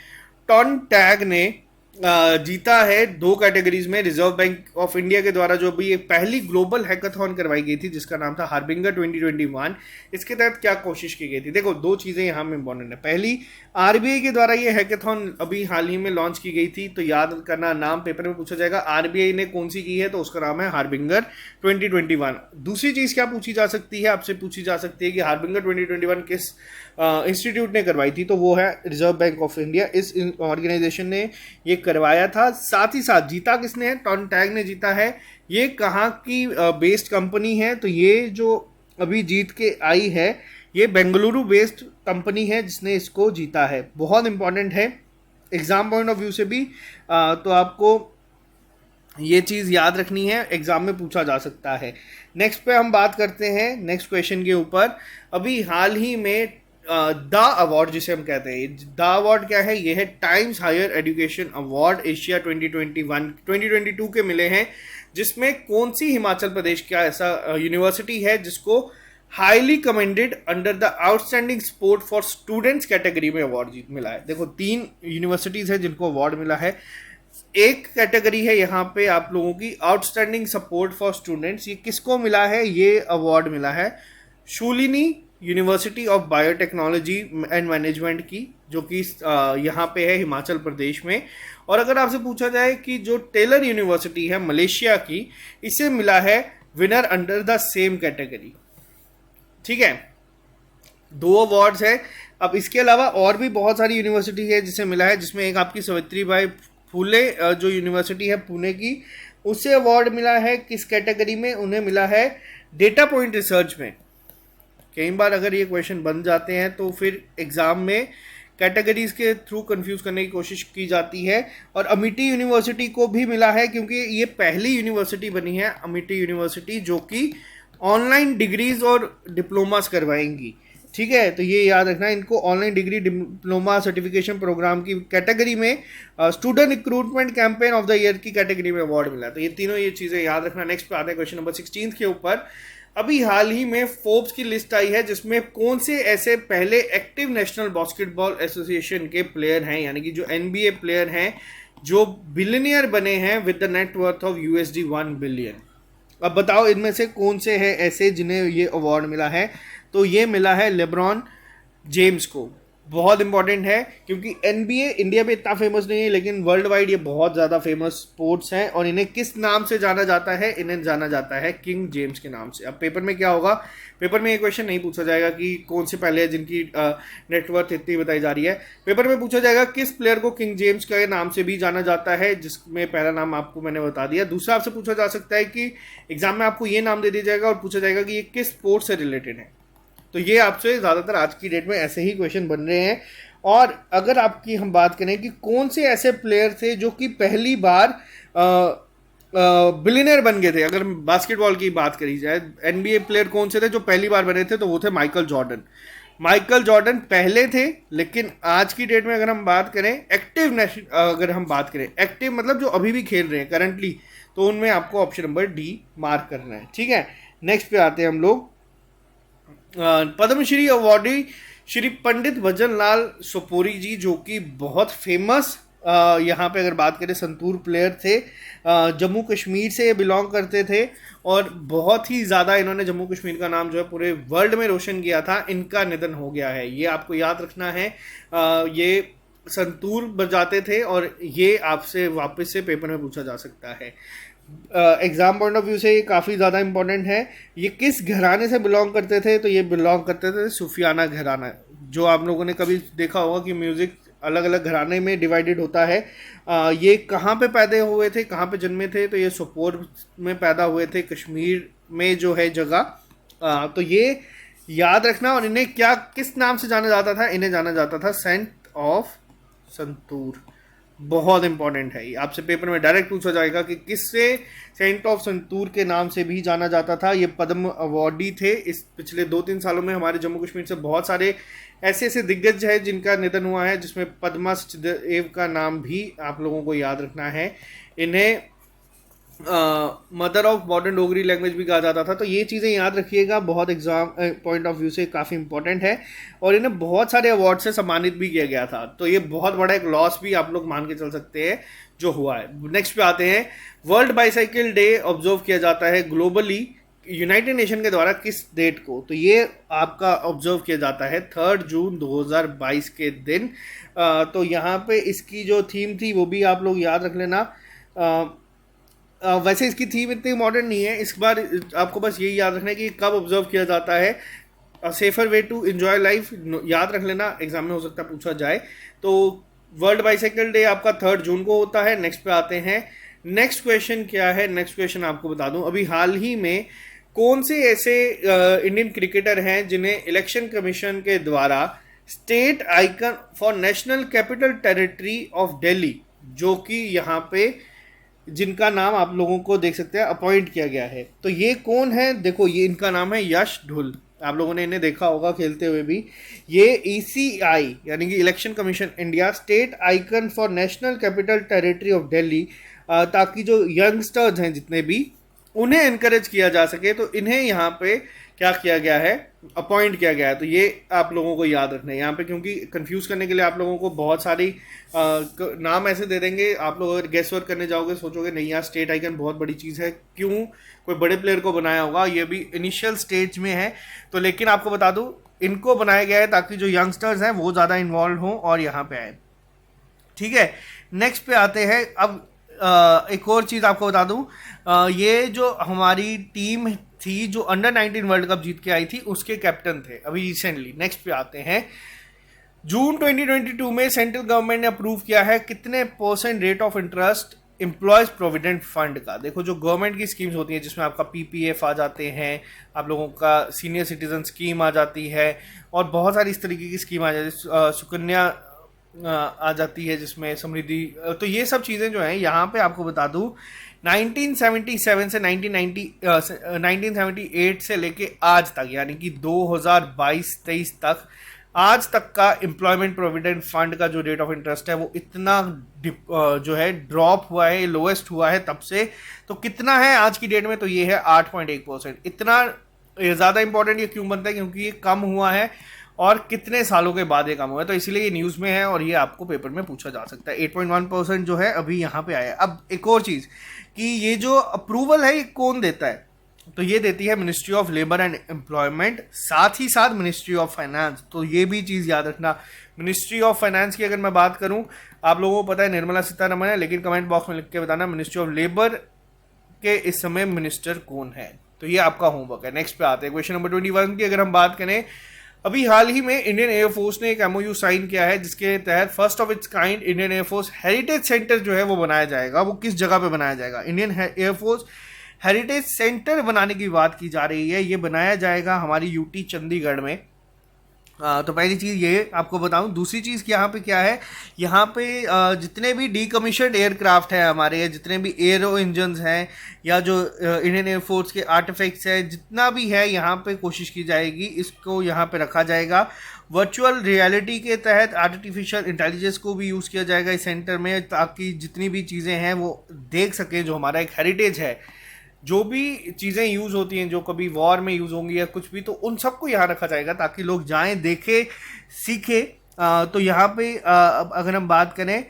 टॉन टैग ने जीता है 2 कैटेगरीज में। रिजर्व बैंक ऑफ इंडिया के द्वारा जो भी एक पहली ग्लोबल हैकाथॉन करवाई गई थी, जिसका नाम था हार्बिंगर 2021, इसके तहत क्या कोशिश की गई थी। देखो, 2 चीज़ें यहाँ में इंपॉर्टेंट है। पहली, RBI के द्वारा ये हैकाथॉन अभी हाल ही में लॉन्च की गई थी। तो याद करना, नाम पेपर में पूछा जाएगा, RBI ने कौन सी की है, तो उसका नाम है हार्बिंगर 2021। दूसरी चीज़ क्या पूछी जा सकती है, आपसे पूछी जा सकती है कि हार्बिंगर 2021 किस इंस्टीट्यूट ने करवाई थी, तो वो है रिजर्व बैंक ऑफ इंडिया। इस ऑर्गेनाइजेशन ने ये करवाया था। साथ ही साथ जीता किसने है, टॉन टैग ने जीता है। ये कहाँ की बेस्ड कंपनी है, तो ये जो अभी जीत के आई है, ये बेंगलुरु बेस्ड कंपनी है जिसने इसको जीता है। बहुत इंपॉर्टेंट है एग्जाम पॉइंट ऑफ व्यू से भी। तो आपको ये चीज़ याद रखनी है, एग्जाम में पूछा जा सकता है। नेक्स्ट पे हम बात करते हैं नेक्स्ट क्वेश्चन के ऊपर। अभी हाल ही में द अवार्ड जिसे हम कहते हैं, द अवार्ड क्या है, ये है Times Higher Education Award Asia 2022 के मिले हैं, जिसमें कौन सी हिमाचल प्रदेश का ऐसा यूनिवर्सिटी है जिसको highly commended under the outstanding sport for students category में अवार्ड मिला है। देखो, 3 यूनिवर्सिटीज है जिनको अवार्ड मिला है। एक कैटेगरी है यहाँ पे आप लोगों की आउटस्टैंडिंग सपोर्ट फॉर स्टूडेंट्स। ये किसको मिला है, ये अवार्ड मिला है Shoolini university of biotechnology and management की, जो कि यहाँ पे है हिमाचल प्रदेश में। और अगर आपसे पूछा जाए कि जो टेलर यूनिवर्सिटी है मलेशिया की, इसे मिला है winner under the same category. ठीक है, 2 अवार्ड्स है। अब इसके अलावा और भी बहुत सारी यूनिवर्सिटी है जिसे मिला है, जिसमें एक आपकी सावित्रीबाई फुले जो यूनिवर्सिटी है पुणे की, उससे अवार्ड मिला है किस कैटेगरी में, उन्हें मिला है डेटा पॉइंट रिसर्च में। कई बार अगर ये क्वेश्चन बन जाते हैं तो फिर एग्जाम में कैटेगरीज के थ्रू कंफ्यूज करने की कोशिश की जाती है। और अमिटी यूनिवर्सिटी को भी मिला है, क्योंकि ये पहली यूनिवर्सिटी बनी है अमिटी यूनिवर्सिटी, जो कि ऑनलाइन डिग्रीज और डिप्लोमास करवाएंगी। ठीक है, तो ये याद रखना, इनको online degree diploma certification program की कैटेगरी में student recruitment campaign of the year की कैटेगरी में अवार्ड मिला। तो ये तीनों ये चीज़ें याद रखना। नेक्स्ट पे आते हैं क्वेश्चन नंबर 16 के ऊपर। अभी हाल ही में फोर्ब्स की लिस्ट आई है जिसमें कौन से ऐसे पहले एक्टिव नेशनल बास्केटबॉल एसोसिएशन के प्लेयर हैं, यानी कि जो NBA प्लेयर हैं जो बिलियनियर बने हैं with the net worth of USD 1 billion. अब बताओ इनमें से कौन से हैं ऐसे जिन्हें ये अवार्ड मिला है। तो ये मिला है लेब्रॉन जेम्स को। बहुत इंपॉर्टेंट है क्योंकि NBA इंडिया में इतना फेमस नहीं है, लेकिन वर्ल्ड वाइड ये बहुत ज़्यादा फेमस स्पोर्ट्स हैं। और इन्हें किस नाम से जाना जाता है? इन्हें जाना जाता है किंग जेम्स के नाम से। अब पेपर में क्या होगा, पेपर में ये क्वेश्चन नहीं पूछा जाएगा कि कौन से पहले जिनकी नेटवर्थ इतनी बताई जा रही है। पेपर में पूछा जाएगा किस प्लेयर को किंग जेम्स के नाम से भी जाना जाता है, जिसमें पहला नाम आपको मैंने बता दिया। दूसरा आपसे पूछा जा सकता है कि एग्जाम में आपको ये नाम दे दिया जाएगा और पूछा जाएगा कि ये किस स्पोर्ट्स से रिलेटेड है। तो ये आपसे ज़्यादातर आज की डेट में ऐसे ही क्वेश्चन बन रहे हैं। और अगर आपकी हम बात करें कि कौन से ऐसे प्लेयर थे जो कि पहली बार बिलियनर बन गए थे, अगर बास्केटबॉल की बात करी जाए, NBA प्लेयर कौन से थे जो पहली बार बने थे, तो वो थे माइकल जॉर्डन। माइकल जॉर्डन पहले थे, लेकिन आज की डेट में अगर हम बात करें अगर हम बात करें एक्टिव मतलब जो अभी भी खेल रहे हैं करंटली, तो उनमें आपको ऑप्शन नंबर D मार्क करना है। ठीक है, नेक्स्ट पे आते हैं हम लोग। पद्मश्री अवार्डी श्री पंडित भजन लाल सोपोरी जी, जो कि बहुत फेमस यहाँ पे अगर बात करें संतूर प्लेयर थे, जम्मू कश्मीर से बिलोंग करते थे और बहुत ही ज़्यादा इन्होंने जम्मू कश्मीर का नाम जो है पूरे वर्ल्ड में रोशन किया था। इनका निधन हो गया है, ये आपको याद रखना है। ये संतूर बजाते थे और ये आपसे वापस से पेपर में पूछा जा सकता है। एग्जाम पॉइंट ऑफ व्यू से ये काफ़ी ज़्यादा इंपॉर्टेंट है। ये किस घराने से बिलोंग करते थे? तो ये बिलोंग करते थे सूफियाना घराना। जो आप लोगों ने कभी देखा होगा कि म्यूज़िक अलग अलग घराने में डिवाइडेड होता है। ये कहाँ पे पैदा हुए थे, कहाँ पे जन्मे थे? तो ये सोपोर में पैदा हुए थे, कश्मीर में जो है जगह। तो ये याद रखना। और इन्हें क्या किस नाम से जाना जाता था? इन्हें जाना जाता था सेंट ऑफ संतूर। बहुत इंपॉर्टेंट है, आपसे पेपर में डायरेक्ट पूछा जाएगा कि किससे सेंट ऑफ संतूर के नाम से भी जाना जाता था। ये पद्म अवार्डी थे। इस पिछले 2-3 सालों में हमारे जम्मू कश्मीर से बहुत सारे ऐसे ऐसे दिग्गज हैं जिनका निधन हुआ है, जिसमें पद्मा सचदेव का नाम भी आप लोगों को याद रखना है। इन्हें mother of modern Dogri language भी कहा जाता था। तो ये चीज़ें याद रखिएगा, बहुत एग्जाम पॉइंट ऑफ व्यू से काफ़ी इंपॉर्टेंट है। और इन्हें बहुत सारे अवार्ड से सम्मानित भी किया गया था। तो ये बहुत बड़ा एक लॉस भी आप लोग मान के चल सकते हैं जो हुआ है। नेक्स्ट पे आते हैं। वर्ल्ड बाईसाइकिल डे ऑब्जर्व किया जाता है ग्लोबली यूनाइटेड नेशन के द्वारा किस डेट को? तो ये आपका ऑब्जर्व किया जाता है 3 जून 2022 के दिन। तो यहाँ पे इसकी जो थीम थी वो भी आप लोग याद रख लेना। वैसे इसकी थीम इतनी मॉडर्न नहीं है, इस बार आपको बस यही याद रखना है कि कब ऑब्जर्व किया जाता है। Safer way to enjoy life याद रख लेना, एग्जाम में हो सकता है पूछा जाए। तो वर्ल्ड बाईसाइकिल डे आपका 3 जून को होता है। नेक्स्ट पे आते हैं। नेक्स्ट क्वेश्चन क्या है? नेक्स्ट क्वेश्चन आपको बता दूं, अभी हाल ही में कौन से ऐसे इंडियन क्रिकेटर हैं जिन्हें इलेक्शन कमीशन के द्वारा state icon for national capital territory of Delhi, जो कि यहाँ पे जिनका नाम आप लोगों को देख सकते हैं अपॉइंट किया गया है। तो ये कौन है? देखो, ये इनका नाम है यश ढुल। आप लोगों ने इन्हें देखा होगा खेलते हुए भी। ये ECI यानी कि election commission India state icon for national capital territory of Delhi, ताकि जो यंगस्टर्स हैं जितने भी, उन्हें इनकरेज किया जा सके। तो इन्हें यहाँ पे क्या किया गया है? अपॉइंट किया गया है। तो ये आप लोगों को याद रखना है यहाँ पे, क्योंकि कंफ्यूज करने के लिए आप लोगों को बहुत सारी नाम ऐसे दे देंगे। आप लोग अगर गेस वर्क करने जाओगे सोचोगे नहीं यार स्टेट आइकन बहुत बड़ी चीज़ है, क्यों कोई बड़े प्लेयर को बनाया होगा? ये भी इनिशियल स्टेज में है। तो लेकिन आपको बता दूं, इनको बनाया गया है ताकि जो यंगस्टर्स हैं वो ज़्यादा इन्वॉल्व हों और यहाँ पे आए। ठीक है, नेक्स्ट पे आते हैं। अब एक और चीज़ आपको बता दूं, ये जो हमारी टीम थी जो अंडर-19 वर्ल्ड कप जीत के आई थी, उसके कैप्टन थे अभी रिसेंटली। नेक्स्ट पे आते हैं। जून 2022 में सेंट्रल गवर्नमेंट ने अप्रूव किया है कितने % rate of interest employees provident fund का? देखो, जो गवर्नमेंट की स्कीम्स होती हैं जिसमें आपका PPF आ जाते हैं, आप लोगों का सीनियर सिटीजन स्कीम आ जाती है और बहुत सारी इस तरीके की स्कीम आ जाती है, सुकन्या आ जाती है जिसमें समृद्धि। तो ये सब चीज़ें जो हैं यहाँ पे आपको बता दूँ, 1977 से 1978 से लेके आज तक, यानी कि 2022-23 तक, आज तक का एम्प्लॉयमेंट प्रोविडेंट फंड का जो रेट ऑफ इंटरेस्ट है वो इतना जो है ड्रॉप हुआ है, लोएस्ट हुआ है तब से। तो कितना है आज की डेट में? तो ये है 8.1%। इतना ज़्यादा इंपॉर्टेंट ये क्यों बनता है? क्योंकि ये कम हुआ है और कितने सालों के बाद ये कम हुआ है, तो इसलिए ये न्यूज़ में है और ये आपको पेपर में पूछा जा सकता है। 8.1% जो है अभी यहाँ पे आया है। अब एक और चीज़ कि ये जो अप्रूवल है ये कौन देता है? तो ये देती है ministry of labour and employment, साथ ही साथ मिनिस्ट्री ऑफ फाइनेंस। तो ये भी चीज़ याद रखना। मिनिस्ट्री ऑफ फाइनेंस की अगर मैं बात करूँ, आप लोगों को पता है निर्मला सीतारमण है, लेकिन कमेंट बॉक्स में लिख के बताना मिनिस्ट्री ऑफ लेबर के इस समय मिनिस्टर कौन है। तो ये आपका होमवर्क है। नेक्स्ट पे आते हैं क्वेश्चन नंबर 21 की। अगर हम बात करें, अभी हाल ही में इंडियन एयरफोर्स ने एक एमओयू साइन किया है जिसके तहत first of its kind Indian air force heritage centre जो है वो बनाया जाएगा। वो किस जगह पे बनाया जाएगा? इंडियन एयरफोर्स हेरिटेज सेंटर बनाने की बात की जा रही है। ये बनाया जाएगा हमारी यूटी चंडीगढ़ में। तो पहली चीज़ ये आपको बताऊं। दूसरी चीज़ यहाँ पे क्या है, यहाँ पे जितने भी डीकमीशन्ड एयरक्राफ्ट हैं हमारे, जितने भी एयरो इंजन्स हैं या जो इंडियन एयरफोर्स के आर्टिफैक्ट्स हैं, जितना भी है यहाँ पे कोशिश की जाएगी इसको यहाँ पे रखा जाएगा। वर्चुअल रियलिटी के तहत आर्टिफिशियल इंटेलिजेंस को भी यूज़ किया जाएगा इस सेंटर में, ताकि जितनी भी चीज़ें हैं वो देख सकें। जो हमारा एक हेरिटेज है, जो भी चीज़ें यूज़ होती हैं जो कभी वॉर में यूज़ होंगी या कुछ भी, तो उन सबको यहाँ रखा जाएगा ताकि लोग जाएं, देखें, सीखें। तो यहाँ पे अगर हम बात करें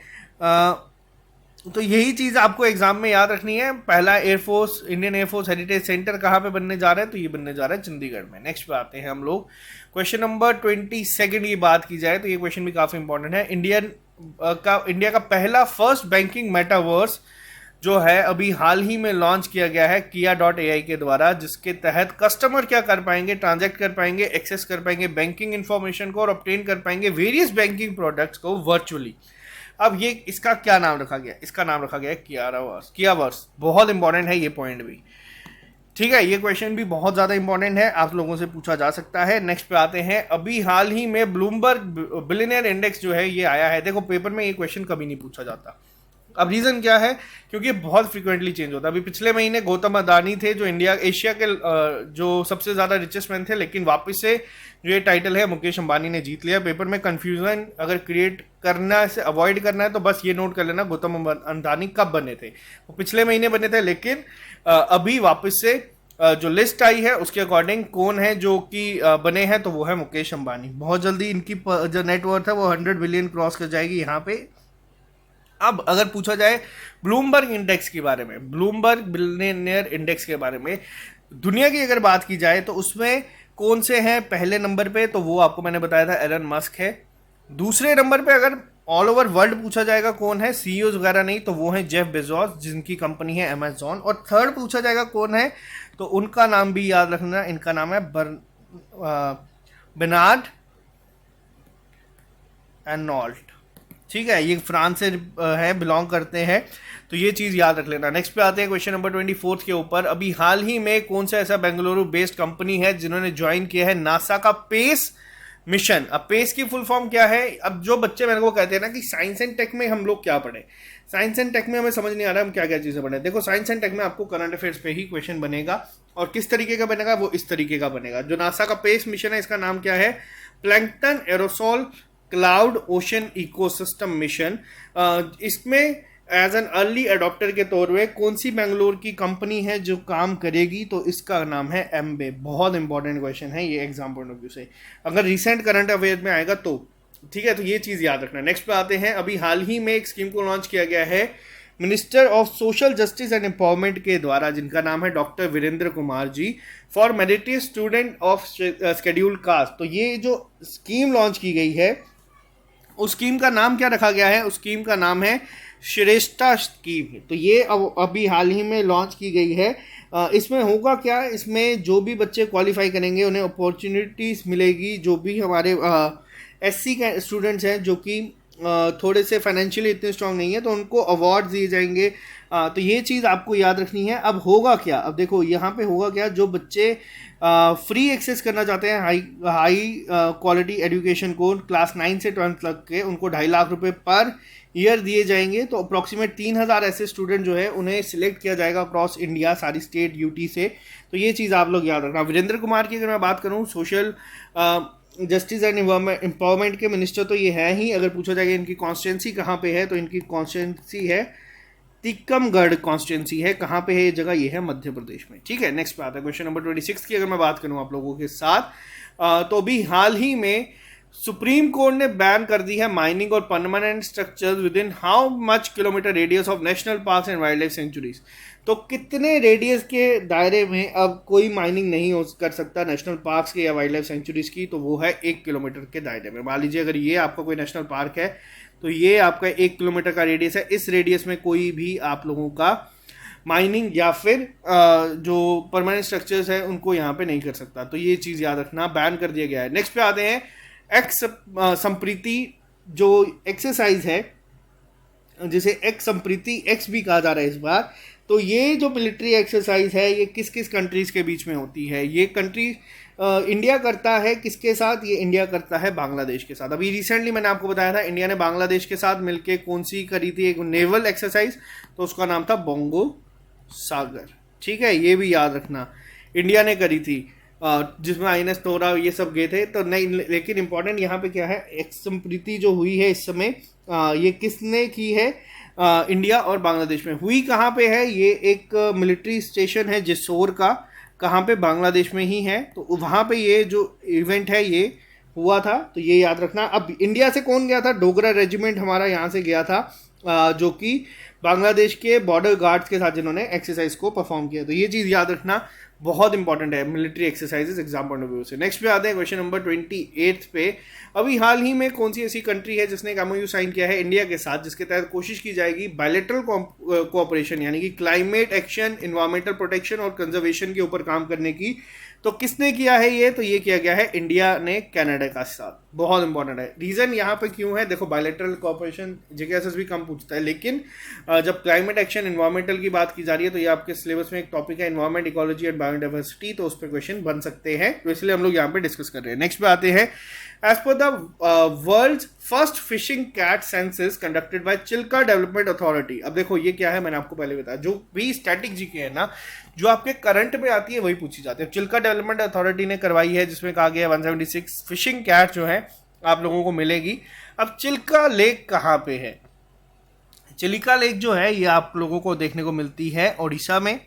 तो यही चीज़ आपको एग्जाम में याद रखनी है। पहला air force, Indian air force heritage centre कहाँ पे बनने जा रहा है? तो ये बनने जा रहा है चंडीगढ़ में। नेक्स्ट पे आते हैं हम लोग। क्वेश्चन नंबर 22 की बात की जाए तो ये क्वेश्चन भी काफ़ी इंपॉर्टेंट है। इंडिया का पहला फर्स्ट बैंकिंग मेटावर्स जो है अभी हाल ही में लॉन्च किया गया है Kia.ai के द्वारा, जिसके तहत कस्टमर क्या कर पाएंगे? ट्रांजैक्ट कर पाएंगे, एक्सेस कर पाएंगे बैंकिंग इंफॉर्मेशन को और ऑब्टेन कर पाएंगे वेरियस बैंकिंग प्रोडक्ट्स को वर्चुअली। अब ये इसका क्या नाम रखा गया? इसका नाम रखा गया है कियावर्स। बहुत इंपॉर्टेंट है ये पॉइंट भी, ठीक है। ये क्वेश्चन भी बहुत ज़्यादा इंपॉर्टेंट है, आप लोगों से पूछा जा सकता है। नेक्स्ट पे आते हैं। अभी हाल ही में ब्लूमबर्ग बिलियनियर इंडेक्स जो है ये आया है। देखो पेपर में ये क्वेश्चन कभी नहीं पूछा जाता। अब रीज़न क्या है? क्योंकि बहुत फ्रीक्वेंटली चेंज होता है। अभी पिछले महीने गौतम अदानी थे जो एशिया के जो सबसे ज़्यादा रिचेस्ट मैन थे, लेकिन वापस से जो ये टाइटल है मुकेश अंबानी ने जीत लिया। पेपर में कंफ्यूजन अगर क्रिएट करना है, अवॉइड करना है, तो बस ये नोट कर लेना गौतम अदानी कब बने थे। वो पिछले महीने बने थे, लेकिन अभी वापस से जो लिस्ट आई है उसके अकॉर्डिंग कौन है जो कि बने हैं, तो वो है मुकेश अंबानी। बहुत जल्दी इनकी जो नेटवर्थ है वो 100 बिलियन क्रॉस कर जाएगी यहाँ पे। अब अगर पूछा जाए ब्लूमबर्ग इंडेक्स के बारे में, ब्लूमबर्ग बिलियनियर इंडेक्स के बारे में, दुनिया की अगर बात की जाए तो उसमें कौन से हैं पहले नंबर पे? तो वो आपको मैंने बताया था एलन मस्क है। दूसरे नंबर पे अगर ऑल ओवर वर्ल्ड पूछा जाएगा कौन है, सीईओज वगैरह नहीं, तो वो है जेफ बेजोस जिनकी कंपनी है अमेजॉन। और थर्ड पूछा जाएगा कौन है, तो उनका नाम भी याद रखना, इनका नाम है बेर्नार्ड अर्नोल्ट। ठीक है, ये फ्रांस से है, बिलोंग करते हैं, तो ये चीज़ याद रख लेना। नेक्स्ट पे आते हैं क्वेश्चन नंबर 24 के ऊपर। अभी हाल ही में कौन सा ऐसा बेंगलुरु बेस्ड कंपनी है जिन्होंने ज्वाइन किया है नासा का पेस मिशन? अब पेस की फुल फॉर्म क्या है? अब जो बच्चे मेरे को कहते हैं ना कि साइंस एंड टेक में हम लोग क्या पढ़े, साइंस एंड टेक में हमें समझ नहीं आ रहा हम क्या क्या चीज़ें पढ़े। देखो साइंस एंड टेक में आपको करंट अफेयर्स पे ही क्वेश्चन बनेगा, और किस तरीके का बनेगा? वो इस तरीके का बनेगा। जो नासा का पेस मिशन है इसका नाम क्या है? Plankton aerosol cloud ocean ecosystem mission. इसमें एज एन अर्ली अडॉप्टर के तौर पे कौन सी बेंगलोर की कंपनी है जो काम करेगी? तो इसका नाम है एम्बे। बहुत इंपॉर्टेंट क्वेश्चन है ये एग्जाम पॉइंट ऑफ व्यू से, अगर रिसेंट करंट अफेयर में आएगा तो, ठीक है। तो ये चीज़ याद रखना। नेक्स्ट पे आते हैं। अभी हाल ही में एक स्कीम को लॉन्च किया गया है minister of social justice and empowerment के द्वारा, जिनका नाम है doctor Virendra Kumar ji, for meritorious student of scheduled caste. तो ये जो स्कीम लॉन्च की गई है उस स्कीम का नाम क्या रखा गया है? उस स्कीम का नाम है श्रेष्ठा स्कीम। तो ये अभी हाल ही में लॉन्च की गई है। इसमें होगा क्या? इसमें जो भी बच्चे क्वालिफाई करेंगे उन्हें अपॉर्चुनिटीज़ मिलेगी। जो भी हमारे एससी के स्टूडेंट्स हैं जो कि थोड़े से फाइनेंशियली इतने स्ट्रांग नहीं है, तो उनको अवार्ड दिए जाएंगे। तो ये चीज़ आपको याद रखनी है। अब होगा क्या? अब देखो यहाँ पे होगा क्या, जो बच्चे फ्री एक्सेस करना चाहते हैं हाई क्वालिटी एजुकेशन को, क्लास 9 से 12 तक के, उनको 2.5 लाख रुपए पर ईयर दिए जाएंगे। तो अप्रॉक्सीमेट 3000 ऐसे स्टूडेंट जो है उन्हें सिलेक्ट किया जाएगा अक्रॉस इंडिया, सारी स्टेट यूटी से। तो ये चीज़ आप लोग याद रखना। वीरेंद्र कुमार की अगर मैं बात करूँ, सोशल जस्टिस एंड एम्पावरमेंट के मिनिस्टर तो ये है ही। अगर पूछा जाएगा इनकी कॉन्स्टिट्यूंसी कहाँ पे है, तो इनकी कॉन्स्टिट्यूंसी है टीकमगढ़ कॉन्स्टिट्यूंसी है। कहाँ पे है ये जगह? ये है मध्य प्रदेश में। ठीक है, नेक्स्ट पे आता है क्वेश्चन नंबर 26 की अगर मैं बात करूँ आप लोगों के साथ, तो अभी हाल ही में सुप्रीम कोर्ट ने बैन कर दी है माइनिंग और permanent structures with in how much kilometre radius of national parks and wild life sanctuaries. तो कितने रेडियस के दायरे में अब कोई माइनिंग नहीं हो कर सकता नेशनल पार्क्स के या वाइल्ड लाइफ सेंचुरीज की? तो वो है 1 किलोमीटर के दायरे में। मान लीजिए अगर ये आपका कोई नेशनल पार्क है तो ये आपका 1 किलोमीटर का रेडियस है। इस रेडियस में कोई भी आप लोगों का माइनिंग या फिर जो परमानेंट स्ट्रक्चर्स है उनको यहाँ पे नहीं कर सकता। तो ये चीज़ याद रखना, बैन कर दिया गया है। नेक्स्ट पे आते हैं एक्स संप्रीति जो एक्सरसाइज है, जिसे एक्स संप्रीति एक्स भी कहा जा रहा है इस बार। तो ये जो मिलिट्री एक्सरसाइज है ये किस किस कंट्रीज़ के बीच में होती है? ये कंट्री इंडिया करता है किसके साथ? ये इंडिया करता है बांग्लादेश के साथ। अभी रिसेंटली मैंने आपको बताया था इंडिया ने बांग्लादेश के साथ मिलके कौन सी करी थी, एक नेवल एक्सरसाइज, तो उसका नाम था बोंगो सागर। ठीक है, ये भी याद रखना, इंडिया ने करी थी, जिसमें INS तोरा ये सब गए थे। तो नहीं, लेकिन इंपॉर्टेंट यहाँ पे क्या है, एक्स संप्रीति जो हुई है इस समय ये किसने की है? इंडिया और बांग्लादेश में हुई। कहाँ पे है? ये एक मिलिट्री स्टेशन है जेसोर का, कहाँ पे? बांग्लादेश में ही है। तो वहाँ पे ये जो इवेंट है ये हुआ था, तो ये याद रखना। अब इंडिया से कौन गया था? डोगरा रेजिमेंट हमारा यहाँ से गया था, जो कि बांग्लादेश के बॉर्डर गार्ड्स के साथ जिन्होंने एक्सरसाइज को परफॉर्म किया। तो ये चीज़ याद रखना, बहुत इंपॉर्टेंट है military exercises exam point of view से। नेक्स्ट पे आते हैं क्वेश्चन नंबर 28 पे। अभी हाल ही में कौन सी ऐसी कंट्री है जिसने MOU साइन किया है इंडिया के साथ, जिसके तहत कोशिश की जाएगी बायलैटरल कोऑपरेशन यानी कि क्लाइमेट एक्शन, इन्वायरमेंटल प्रोटेक्शन और कंजर्वेशन के ऊपर काम करने की? तो किसने किया है ये? तो ये किया गया है इंडिया ने कनाडा का साथ। बहुत इंपॉर्टेंट है। रीजन यहाँ पे क्यों है? देखो, बायलैटरल कोऑपरेशन JKSS भी कम पूछता है, लेकिन जब क्लाइमेट एक्शन इन्वायरमेंटल की बात की जा रही है तो ये आपके सिलेबस में एक टॉपिक है इन्वायरमेंट, इकोलॉजी एंड बायोडाइवर्सिटी, तो उस पर क्वेश्चन बन सकते हैं, तो इसलिए हम लोग यहाँ पे डिस्कस कर रहे हैं। नेक्स्ट पे आते हैं, as per the world first fishing cat census conducted by Chilika Development Authority. अब देखो ये क्या है, मैंने आपको पहले बताया, जो भी स्टैटिक जीके है ना, जो आपके करंट में आती है वही पूछी जाती है। चिल्का डेवलपमेंट अथॉरिटी ने करवाई है, जिसमें कहा गया 176 फिशिंग कैट जो है आप लोगों को मिलेगी। अब चिल्का लेक कहाँ पे है? चिलिका लेक जो है ये आप लोगों को देखने को मिलती है ओडिशा में।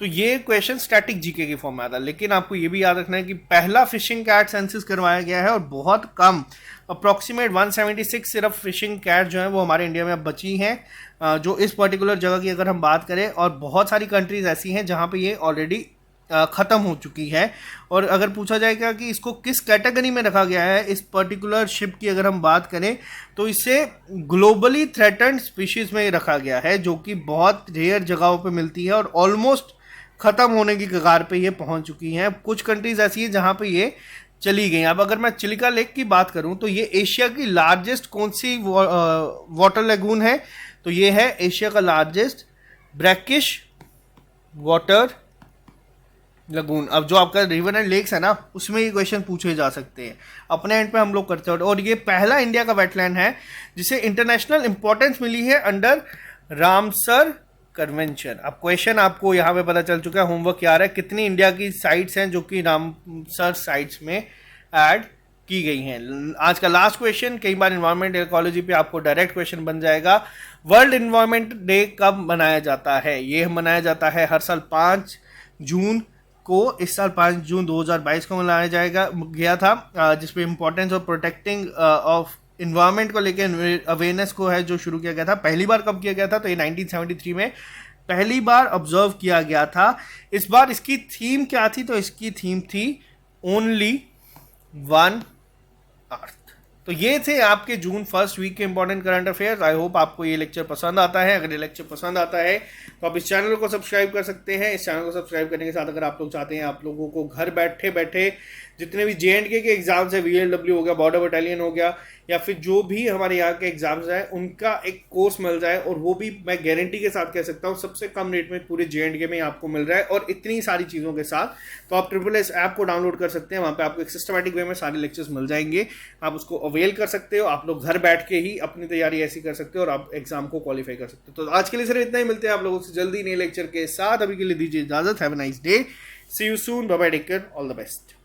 तो ये क्वेश्चन स्टैटिक जीके के फॉर्म में आता है, लेकिन आपको ये भी याद रखना है कि पहला फिशिंग कैट सेंसस करवाया गया है और बहुत कम, अप्रॉक्सीमेट 176 सिर्फ फिशिंग कैट जो है वो हमारे इंडिया में अब बची हैं, जो इस पर्टिकुलर जगह की अगर हम बात करें। और बहुत सारी कंट्रीज ऐसी हैं जहाँ पे ये ऑलरेडी ख़त्म हो चुकी है। और अगर पूछा जाएगा कि इसको किस कैटेगरी में रखा गया है, इस पर्टिकुलर शिप की अगर हम बात करें तो इसे ग्लोबली थ्रेटन्ड स्पीशीज़ में रखा गया है, जो कि बहुत रेयर जगहों पे मिलती है और ऑलमोस्ट ख़त्म होने की कगार पे ये पहुंच चुकी हैं। कुछ कंट्रीज ऐसी हैं जहाँ पे ये चली गई। अब अगर मैं चिलिका लेक की बात करूं तो ये एशिया की लार्जेस्ट कौन सी वाटर लेगून है? तो ये है एशिया का लार्जेस्ट ब्रैकिश वाटर लगून। अब जो आपका रिवर एंड लेक्स है ना, उसमें ये क्वेश्चन पूछे जा सकते हैं, अपने एंड पे हम लोग करते हैं। और ये पहला इंडिया का वेटलैंड है जिसे इंटरनेशनल इंपॉर्टेंस मिली है अंडर रामसर कन्वेंशन। अब क्वेश्चन आपको यहाँ पे पता चल चुका है, होमवर्क क्या रहा है, कितनी इंडिया की साइट्स हैं जो कि रामसर साइट्स में ऐड की गई हैं। आज का लास्ट क्वेश्चन, कई बार इन्वायरमेंट इकोलॉजी पे आपको डायरेक्ट क्वेश्चन बन जाएगा। वर्ल्ड इन्वायरमेंट डे कब मनाया जाता है? ये मनाया जाता है हर साल 5 जून को। इस साल 5 जून 2022 को मनाया गया था, जिसपे importance of protecting of environment को लेकर अवेयरनेस को है जो शुरू किया गया था। पहली बार कब किया गया था? तो ये 1973 में पहली बार ऑब्जर्व किया गया था। इस बार इसकी थीम क्या थी? तो इसकी थीम थी ओनली वन अर्थ। तो ये थे आपके जून फर्स्ट वीक के important current affairs. I hope आपको ये लेक्चर पसंद आता है। अगर ये लेक्चर पसंद आता है तो आप इस चैनल को सब्सक्राइब कर सकते हैं। इस चैनल को सब्सक्राइब करने के साथ अगर आप लोग चाहते हैं आप लोगों को घर बैठे बैठे जितने भी JNK के एग्जाम्स है, VLW हो गया, बॉर्डर बटालियन हो गया, या फिर जो भी हमारे यहाँ के एग्जाम्स हैं उनका एक कोर्स मिल जाए, और वो भी मैं गारंटी के साथ कह सकता हूँ सबसे कम रेट में पूरे JNK में आपको मिल रहा है, और इतनी सारी चीज़ों के साथ। तो आप SSS ऐप को डाउनलोड कर सकते हैं, वहाँ पे आपको एक सिस्टमैटिक वे में सारे लेक्चर्स मिल जाएंगे, आप उसको अवेल कर सकते हो। आप लोग घर बैठ के ही अपनी तैयारी ऐसी कर सकते हो और आप एग्जाम को क्वालिफाई कर सकते हो। तो आज के लिए सिर्फ इतना ही, मिलते हैं आप लोगों से जल्दी नए लेक्चर के साथ। अभी के लिए दीजिए इजाजत। Have a nice day, see you soon, bye bye, take care, all the best.